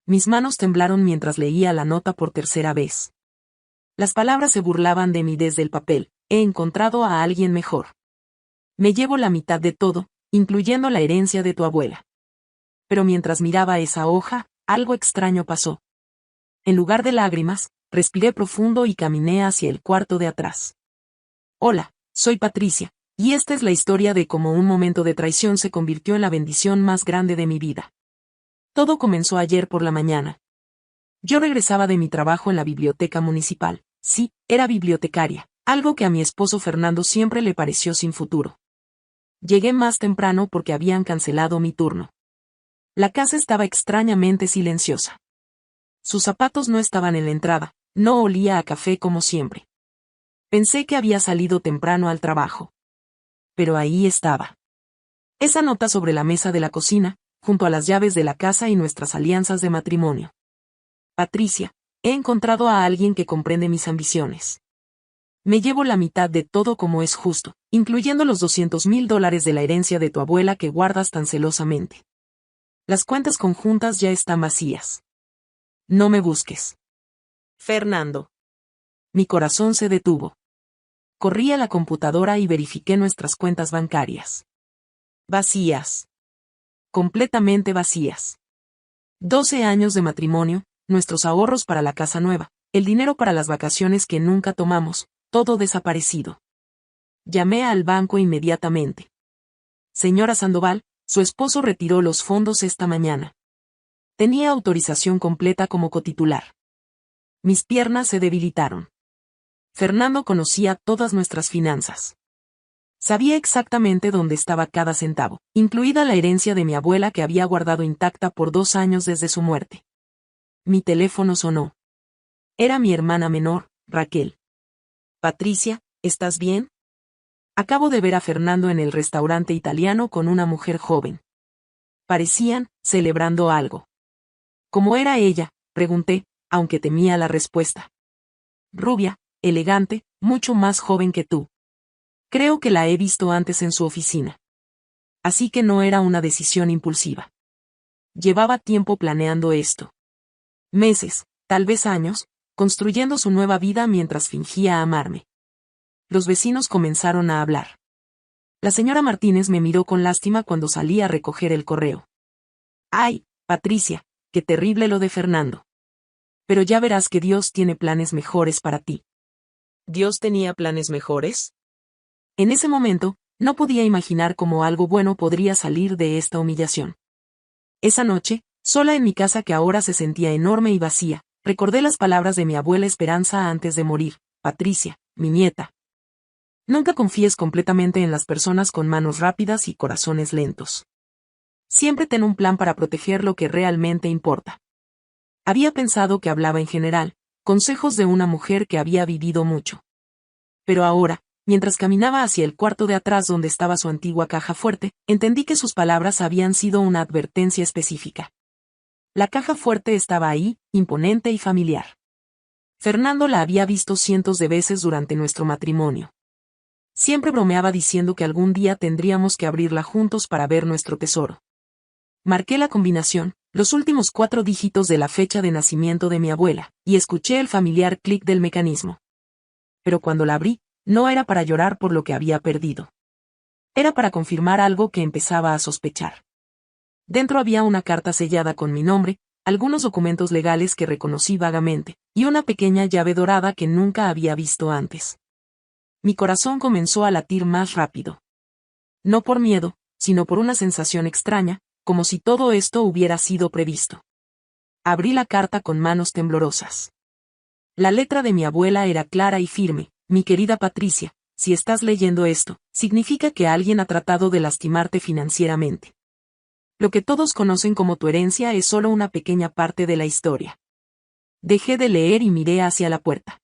Mis manos temblaron mientras leía la nota por tercera vez. Las palabras se burlaban de mí desde el papel. He encontrado a alguien mejor. Me llevo la mitad de todo, incluyendo la herencia de tu abuela. Pero mientras miraba esa hoja, algo extraño pasó. En lugar de lágrimas, respiré profundo y caminé hacia el cuarto de atrás. Hola, soy Patricia, y esta es la historia de cómo un momento de traición se convirtió en la bendición más grande de mi vida. Todo comenzó ayer por la mañana. Yo regresaba de mi trabajo en la biblioteca municipal. Sí, era bibliotecaria, algo que a mi esposo Fernando siempre le pareció sin futuro. Llegué más temprano porque habían cancelado mi turno. La casa estaba extrañamente silenciosa. Sus zapatos no estaban en la entrada, no olía a café como siempre. Pensé que había salido temprano al trabajo. Pero ahí estaba. Esa nota sobre la mesa de la cocina, junto a las llaves de la casa y nuestras alianzas de matrimonio. Patricia, he encontrado a alguien que comprende mis ambiciones. Me llevo la mitad de todo como es justo, incluyendo los $200,000 de la herencia de tu abuela que guardas tan celosamente. Las cuentas conjuntas ya están vacías. No me busques. Fernando. Mi corazón se detuvo. Corrí a la computadora y verifiqué nuestras cuentas bancarias. Vacías. Completamente vacías. 12 años de matrimonio, nuestros ahorros para la casa nueva, el dinero para las vacaciones que nunca tomamos, todo desaparecido. Llamé al banco inmediatamente. Señora Sandoval, su esposo retiró los fondos esta mañana. Tenía autorización completa como cotitular. Mis piernas se debilitaron. Fernando conocía todas nuestras finanzas. Sabía exactamente dónde estaba cada centavo, incluida la herencia de mi abuela que había guardado intacta por 2 años desde su muerte. Mi teléfono sonó. Era mi hermana menor, Raquel. Patricia, ¿estás bien? Acabo de ver a Fernando en el restaurante italiano con una mujer joven. Parecían, celebrando algo. ¿Cómo era ella?, pregunté, aunque temía la respuesta. Rubia, elegante, mucho más joven que tú. Creo que la he visto antes en su oficina. Así que no era una decisión impulsiva. Llevaba tiempo planeando esto. Meses, tal vez años, construyendo su nueva vida mientras fingía amarme. Los vecinos comenzaron a hablar. La señora Martínez me miró con lástima cuando salí a recoger el correo. ¡Ay, Patricia, qué terrible lo de Fernando! Pero ya verás que Dios tiene planes mejores para ti. ¿Dios tenía planes mejores? En ese momento, no podía imaginar cómo algo bueno podría salir de esta humillación. Esa noche, sola en mi casa que ahora se sentía enorme y vacía, recordé las palabras de mi abuela Esperanza antes de morir. Patricia, mi nieta. Nunca confíes completamente en las personas con manos rápidas y corazones lentos. Siempre ten un plan para proteger lo que realmente importa. Había pensado que hablaba en general, consejos de una mujer que había vivido mucho. Pero ahora, mientras caminaba hacia el cuarto de atrás donde estaba su antigua caja fuerte, entendí que sus palabras habían sido una advertencia específica. La caja fuerte estaba ahí, imponente y familiar. Fernando la había visto cientos de veces durante nuestro matrimonio. Siempre bromeaba diciendo que algún día tendríamos que abrirla juntos para ver nuestro tesoro. Marqué la combinación, los últimos 4 dígitos de la fecha de nacimiento de mi abuela, y escuché el familiar clic del mecanismo. Pero cuando la abrí, no era para llorar por lo que había perdido. Era para confirmar algo que empezaba a sospechar. Dentro había una carta sellada con mi nombre, algunos documentos legales que reconocí vagamente, y una pequeña llave dorada que nunca había visto antes. Mi corazón comenzó a latir más rápido. No por miedo, sino por una sensación extraña, como si todo esto hubiera sido previsto. Abrí la carta con manos temblorosas. La letra de mi abuela era clara y firme. Mi querida Patricia, si estás leyendo esto, significa que alguien ha tratado de lastimarte financieramente. Lo que todos conocen como tu herencia es solo una pequeña parte de la historia. Dejé de leer y miré hacia la puerta.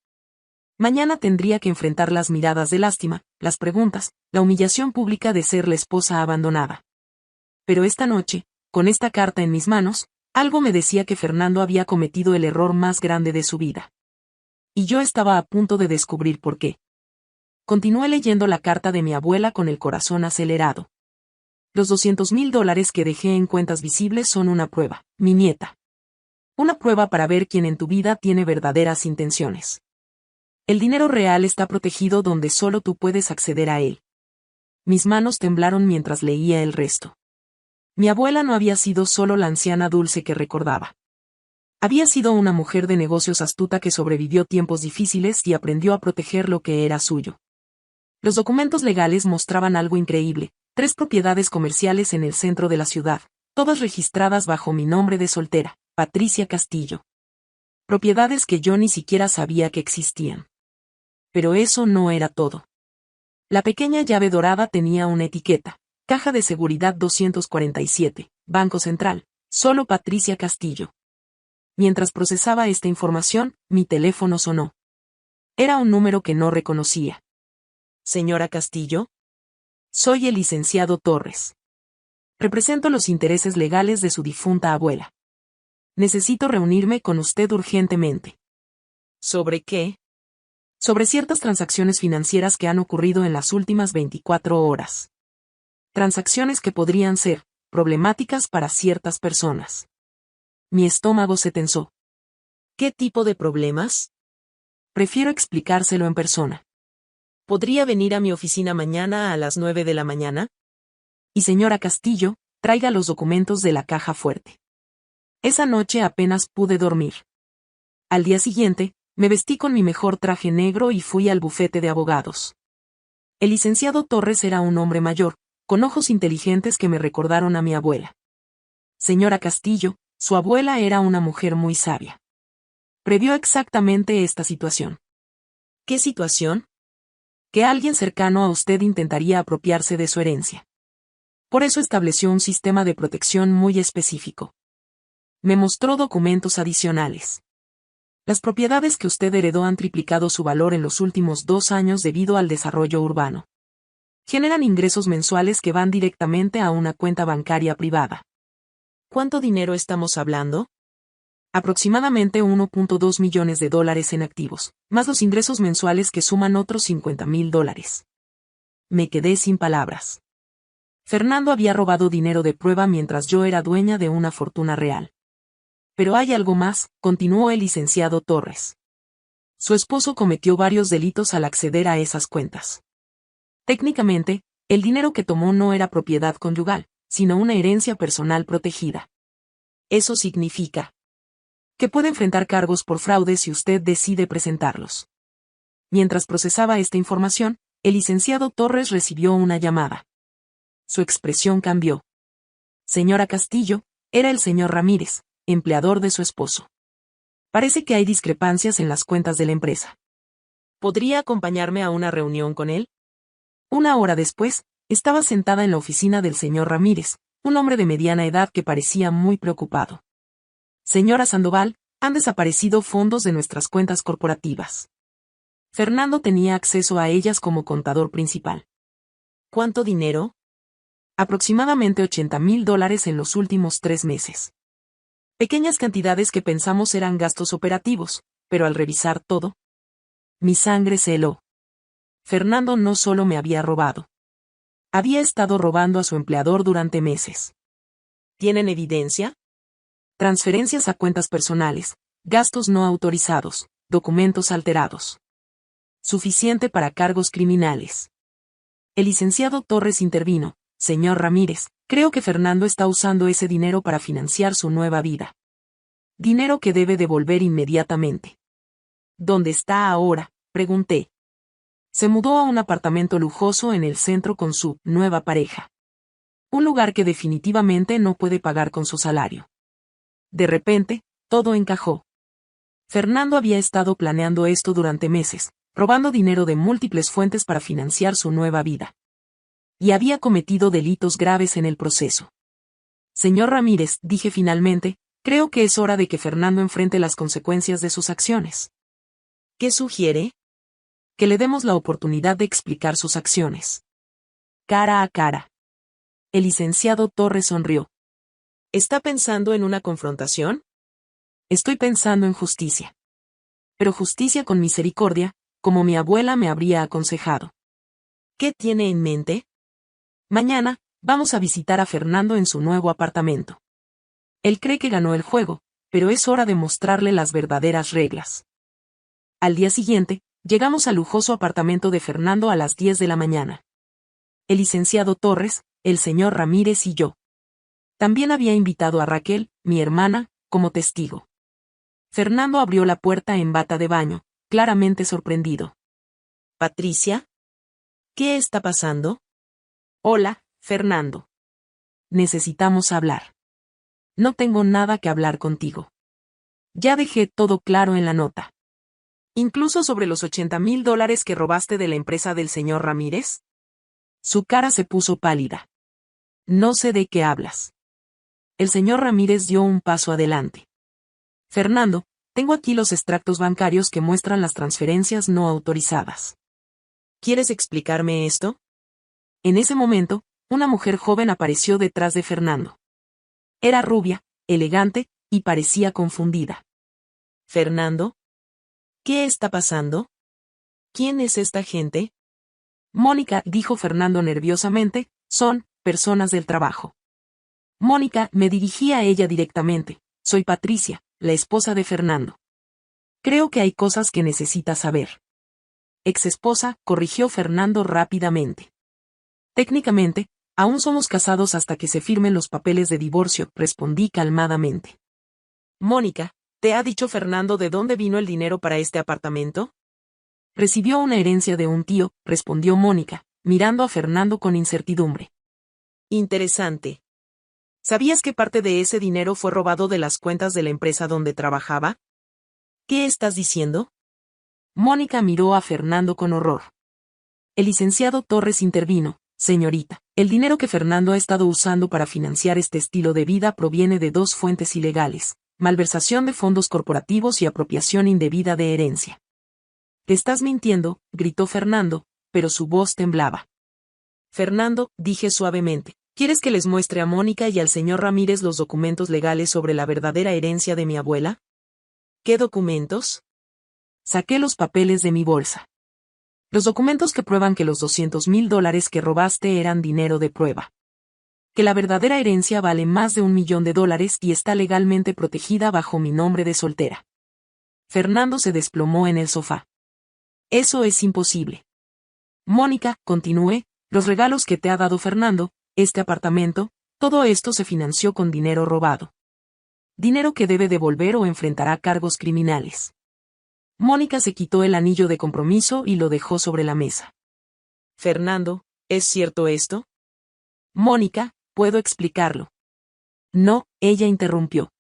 Mañana tendría que enfrentar las miradas de lástima, las preguntas, la humillación pública de ser la esposa abandonada. Pero esta noche, con esta carta en mis manos, algo me decía que Fernando había cometido el error más grande de su vida. Y yo estaba a punto de descubrir por qué. Continué leyendo la carta de mi abuela con el corazón acelerado. Los $200,000 que dejé en cuentas visibles son una prueba, mi nieta. Una prueba para ver quién en tu vida tiene verdaderas intenciones. El dinero real está protegido donde solo tú puedes acceder a él. Mis manos temblaron mientras leía el resto. Mi abuela no había sido solo la anciana dulce que recordaba. Había sido una mujer de negocios astuta que sobrevivió tiempos difíciles y aprendió a proteger lo que era suyo. Los documentos legales mostraban algo increíble: 3 propiedades comerciales en el centro de la ciudad, todas registradas bajo mi nombre de soltera, Patricia Castillo. Propiedades que yo ni siquiera sabía que existían. Pero eso no era todo. La pequeña llave dorada tenía una etiqueta: Caja de Seguridad 247, Banco Central, solo Patricia Castillo. Mientras procesaba esta información, mi teléfono sonó. Era un número que no reconocía. ¿Señora Castillo? Soy el licenciado Torres. Represento los intereses legales de su difunta abuela. Necesito reunirme con usted urgentemente. ¿Sobre qué? Sobre ciertas transacciones financieras que han ocurrido en las últimas 24 horas. Transacciones que podrían ser problemáticas para ciertas personas. Mi estómago se tensó. ¿Qué tipo de problemas? Prefiero explicárselo en persona. ¿Podría venir a mi oficina mañana a las 9 de la mañana? Y señora Castillo, traiga los documentos de la caja fuerte. Esa noche apenas pude dormir. Al día siguiente, me vestí con mi mejor traje negro y fui al bufete de abogados. El licenciado Torres era un hombre mayor, con ojos inteligentes que me recordaron a mi abuela. Señora Castillo, su abuela era una mujer muy sabia. Previó exactamente esta situación. ¿Qué situación? Que alguien cercano a usted intentaría apropiarse de su herencia. Por eso estableció un sistema de protección muy específico. Me mostró documentos adicionales. Las propiedades que usted heredó han triplicado su valor en los últimos 2 años debido al desarrollo urbano. Generan ingresos mensuales que van directamente a una cuenta bancaria privada. ¿Cuánto dinero estamos hablando? Aproximadamente $1.2 millones en activos, más los ingresos mensuales que suman otros $50,000. Me quedé sin palabras. Fernando había robado dinero de prueba mientras yo era dueña de una fortuna real. Pero hay algo más, continuó el licenciado Torres. Su esposo cometió varios delitos al acceder a esas cuentas. Técnicamente, el dinero que tomó no era propiedad conyugal, sino una herencia personal protegida. Eso significa que puede enfrentar cargos por fraude si usted decide presentarlos. Mientras procesaba esta información, el licenciado Torres recibió una llamada. Su expresión cambió. Señora Castillo, era el señor Ramírez, empleador de su esposo. Parece que hay discrepancias en las cuentas de la empresa. ¿Podría acompañarme a una reunión con él? 1 hora después, estaba sentada en la oficina del señor Ramírez, un hombre de mediana edad que parecía muy preocupado. Señora Sandoval, han desaparecido fondos de nuestras cuentas corporativas. Fernando tenía acceso a ellas como contador principal. ¿Cuánto dinero? Aproximadamente $80,000 en los últimos 3 meses. Pequeñas cantidades que pensamos eran gastos operativos, pero al revisar todo, mi sangre se heló. Fernando no solo me había robado. Había estado robando a su empleador durante meses. ¿Tienen evidencia? Transferencias a cuentas personales, gastos no autorizados, documentos alterados. Suficiente para cargos criminales. El licenciado Torres intervino. Señor Ramírez, creo que Fernando está usando ese dinero para financiar su nueva vida. Dinero que debe devolver inmediatamente. ¿Dónde está ahora?, pregunté. Se mudó a un apartamento lujoso en el centro con su nueva pareja. Un lugar que definitivamente no puede pagar con su salario. De repente, todo encajó. Fernando había estado planeando esto durante meses, robando dinero de múltiples fuentes para financiar su nueva vida. Y había cometido delitos graves en el proceso. Señor Ramírez, dije finalmente, creo que es hora de que Fernando enfrente las consecuencias de sus acciones. ¿Qué sugiere? Que le demos la oportunidad de explicar sus acciones. Cara a cara. El licenciado Torres sonrió. ¿Está pensando en una confrontación? Estoy pensando en justicia. Pero justicia con misericordia, como mi abuela me habría aconsejado. ¿Qué tiene en mente? Mañana, vamos a visitar a Fernando en su nuevo apartamento. Él cree que ganó el juego, pero es hora de mostrarle las verdaderas reglas. Al día siguiente, llegamos al lujoso apartamento de Fernando a las 10 de la mañana. El licenciado Torres, el señor Ramírez y yo. También había invitado a Raquel, mi hermana, como testigo. Fernando abrió la puerta en bata de baño, claramente sorprendido. Patricia, ¿qué está pasando? Hola, Fernando. Necesitamos hablar. No tengo nada que hablar contigo. Ya dejé todo claro en la nota. ¿Incluso sobre los $80,000 que robaste de la empresa del señor Ramírez? Su cara se puso pálida. No sé de qué hablas. El señor Ramírez dio un paso adelante. Fernando, tengo aquí los extractos bancarios que muestran las transferencias no autorizadas. ¿Quieres explicarme esto? En ese momento, una mujer joven apareció detrás de Fernando. Era rubia, elegante, y parecía confundida. Fernando, ¿qué está pasando? ¿Quién es esta gente? Mónica, dijo Fernando nerviosamente, son personas del trabajo. Mónica, me dirigí a ella directamente. Soy Patricia, la esposa de Fernando. Creo que hay cosas que necesitas saber. Exesposa, corrigió Fernando rápidamente. Técnicamente, aún somos casados hasta que se firmen los papeles de divorcio, respondí calmadamente. Mónica, ¿te ha dicho Fernando de dónde vino el dinero para este apartamento? Recibió una herencia de un tío, respondió Mónica, mirando a Fernando con incertidumbre. Interesante. ¿Sabías que parte de ese dinero fue robado de las cuentas de la empresa donde trabajaba? ¿Qué estás diciendo? Mónica miró a Fernando con horror. El licenciado Torres intervino. Señorita, el dinero que Fernando ha estado usando para financiar este estilo de vida proviene de dos fuentes ilegales: malversación de fondos corporativos y apropiación indebida de herencia. Te estás mintiendo, gritó Fernando, pero su voz temblaba. Fernando, dije suavemente, ¿quieres que les muestre a Mónica y al señor Ramírez los documentos legales sobre la verdadera herencia de mi abuela? ¿Qué documentos? Saqué los papeles de mi bolsa. Los documentos que prueban que los $200,000 que robaste eran dinero de prueba. Que la verdadera herencia vale más de $1 millón y está legalmente protegida bajo mi nombre de soltera. Fernando se desplomó en el sofá. Eso es imposible. Mónica, continué, los regalos que te ha dado Fernando, este apartamento, todo esto se financió con dinero robado. Dinero que debe devolver o enfrentará cargos criminales. Mónica se quitó el anillo de compromiso y lo dejó sobre la mesa. Fernando, ¿es cierto esto? Mónica, ¿puedo explicarlo? No, ella interrumpió.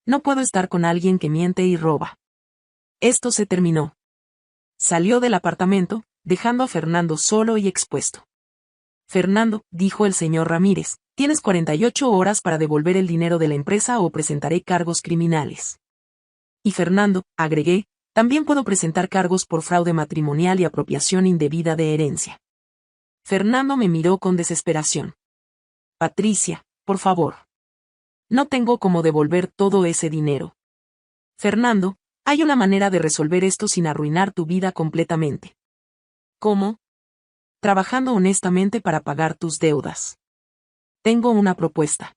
No puedo estar con alguien que miente y roba. Esto se terminó. Salió del apartamento, dejando a Fernando solo y expuesto. Fernando, dijo el señor Ramírez, tienes 48 horas para devolver el dinero de la empresa o presentaré cargos criminales. Y Fernando, agregué, también puedo presentar cargos por fraude matrimonial y apropiación indebida de herencia. Fernando me miró con desesperación. Patricia, por favor. No tengo cómo devolver todo ese dinero. Fernando, hay una manera de resolver esto sin arruinar tu vida completamente. ¿Cómo? Trabajando honestamente para pagar tus deudas. Tengo una propuesta.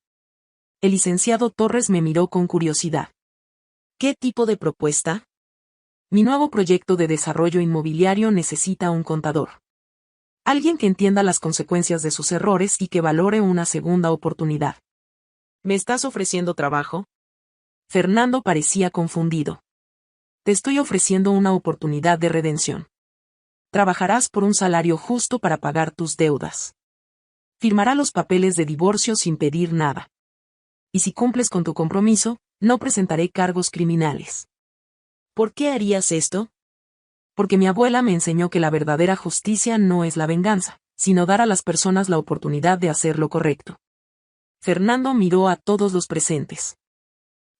El licenciado Torres me miró con curiosidad. ¿Qué tipo de propuesta? Mi nuevo proyecto de desarrollo inmobiliario necesita un contador. Alguien que entienda las consecuencias de sus errores y que valore una segunda oportunidad. ¿Me estás ofreciendo trabajo? Fernando parecía confundido. Te estoy ofreciendo una oportunidad de redención. Trabajarás por un salario justo para pagar tus deudas. Firmará los papeles de divorcio sin pedir nada. Y si cumples con tu compromiso, no presentaré cargos criminales. ¿Por qué harías esto? Porque mi abuela me enseñó que la verdadera justicia no es la venganza, sino dar a las personas la oportunidad de hacer lo correcto. Fernando miró a todos los presentes.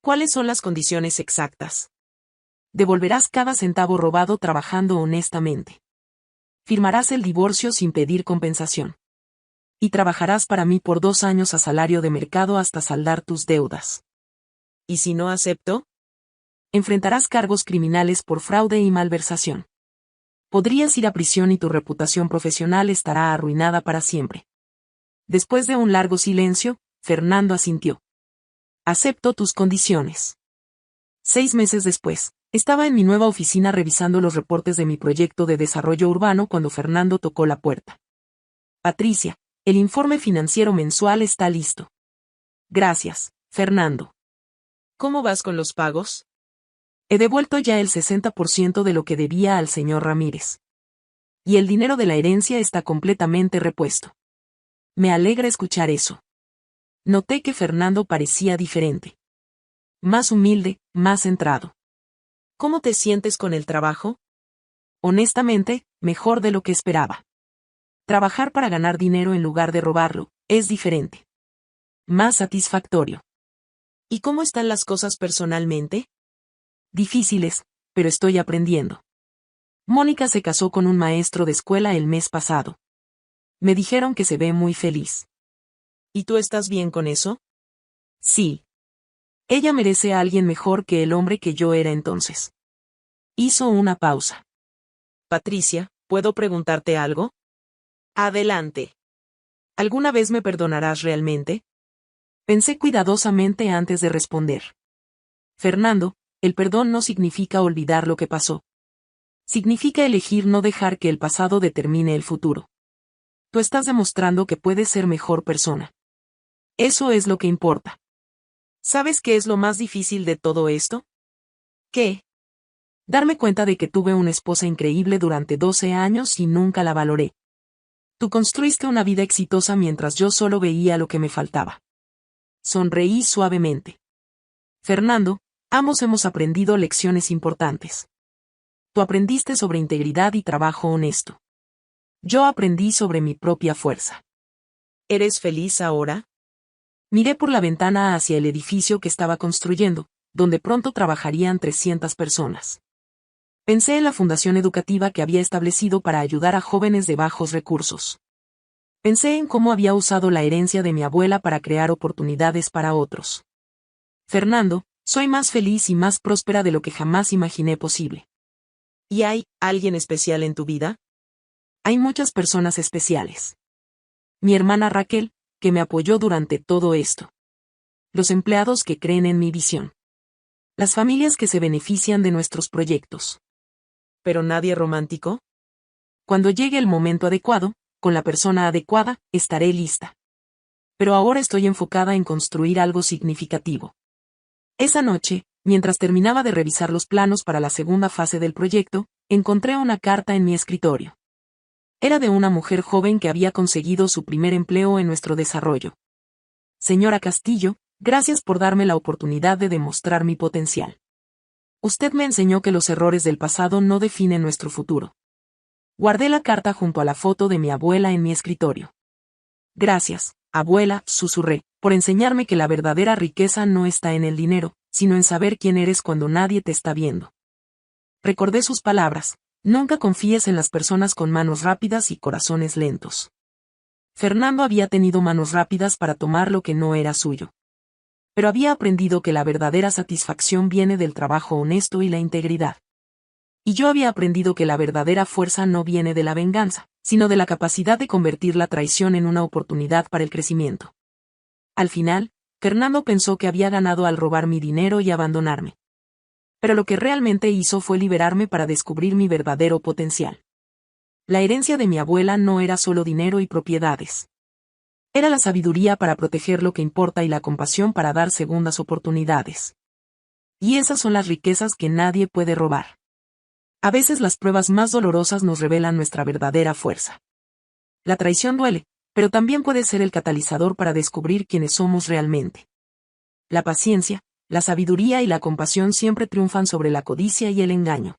¿Cuáles son las condiciones exactas? Devolverás cada centavo robado trabajando honestamente. Firmarás el divorcio sin pedir compensación. Y trabajarás para mí por 2 años a salario de mercado hasta saldar tus deudas. ¿Y si no acepto? Enfrentarás cargos criminales por fraude y malversación. Podrías ir a prisión y tu reputación profesional estará arruinada para siempre. Después de un largo silencio, Fernando asintió. Acepto tus condiciones. 6 meses después, estaba en mi nueva oficina revisando los reportes de mi proyecto de desarrollo urbano cuando Fernando tocó la puerta. Patricia, el informe financiero mensual está listo. Gracias, Fernando. ¿Cómo vas con los pagos? He devuelto ya el 60% de lo que debía al señor Ramírez. Y el dinero de la herencia está completamente repuesto. Me alegra escuchar eso. Noté que Fernando parecía diferente. Más humilde, más centrado. ¿Cómo te sientes con el trabajo? Honestamente, mejor de lo que esperaba. Trabajar para ganar dinero en lugar de robarlo, es diferente. Más satisfactorio. ¿Y cómo están las cosas personalmente? Difíciles, pero estoy aprendiendo. Mónica se casó con un maestro de escuela el mes pasado. Me dijeron que se ve muy feliz. ¿Y tú estás bien con eso? Sí. Ella merece a alguien mejor que el hombre que yo era entonces. Hizo una pausa. Patricia, ¿puedo preguntarte algo? Adelante. ¿Alguna vez me perdonarás realmente? Pensé cuidadosamente antes de responder. Fernando, el perdón no significa olvidar lo que pasó. Significa elegir no dejar que el pasado determine el futuro. Tú estás demostrando que puedes ser mejor persona. Eso es lo que importa. ¿Sabes qué es lo más difícil de todo esto? ¿Qué? Darme cuenta de que tuve una esposa increíble durante 12 años y nunca la valoré. Tú construiste una vida exitosa mientras yo solo veía lo que me faltaba. Sonreí suavemente. Fernando, ambos hemos aprendido lecciones importantes. Tú aprendiste sobre integridad y trabajo honesto. Yo aprendí sobre mi propia fuerza. ¿Eres feliz ahora? Miré por la ventana hacia el edificio que estaba construyendo, donde pronto trabajarían 300 personas. Pensé en la fundación educativa que había establecido para ayudar a jóvenes de bajos recursos. Pensé en cómo había usado la herencia de mi abuela para crear oportunidades para otros. Fernando, soy más feliz y más próspera de lo que jamás imaginé posible. ¿Y hay alguien especial en tu vida? Hay muchas personas especiales. Mi hermana Raquel, que me apoyó durante todo esto. Los empleados que creen en mi visión. Las familias que se benefician de nuestros proyectos. ¿Pero nadie romántico? Cuando llegue el momento adecuado, con la persona adecuada, estaré lista. Pero ahora estoy enfocada en construir algo significativo. Esa noche, mientras terminaba de revisar los planos para la segunda fase del proyecto, encontré una carta en mi escritorio. Era de una mujer joven que había conseguido su primer empleo en nuestro desarrollo. Señora Castillo, gracias por darme la oportunidad de demostrar mi potencial. Usted me enseñó que los errores del pasado no definen nuestro futuro. Guardé la carta junto a la foto de mi abuela en mi escritorio. Gracias, abuela, susurré, por enseñarme que la verdadera riqueza no está en el dinero, sino en saber quién eres cuando nadie te está viendo. Recordé sus palabras. Nunca confíes en las personas con manos rápidas y corazones lentos. Fernando había tenido manos rápidas para tomar lo que no era suyo. Pero había aprendido que la verdadera satisfacción viene del trabajo honesto y la integridad. Y yo había aprendido que la verdadera fuerza no viene de la venganza, sino de la capacidad de convertir la traición en una oportunidad para el crecimiento. Al final, Fernando pensó que había ganado al robar mi dinero y abandonarme. Pero lo que realmente hizo fue liberarme para descubrir mi verdadero potencial. La herencia de mi abuela no era solo dinero y propiedades. Era la sabiduría para proteger lo que importa y la compasión para dar segundas oportunidades. Y esas son las riquezas que nadie puede robar. A veces las pruebas más dolorosas nos revelan nuestra verdadera fuerza. La traición duele, pero también puede ser el catalizador para descubrir quiénes somos realmente. La paciencia, la sabiduría y la compasión siempre triunfan sobre la codicia y el engaño.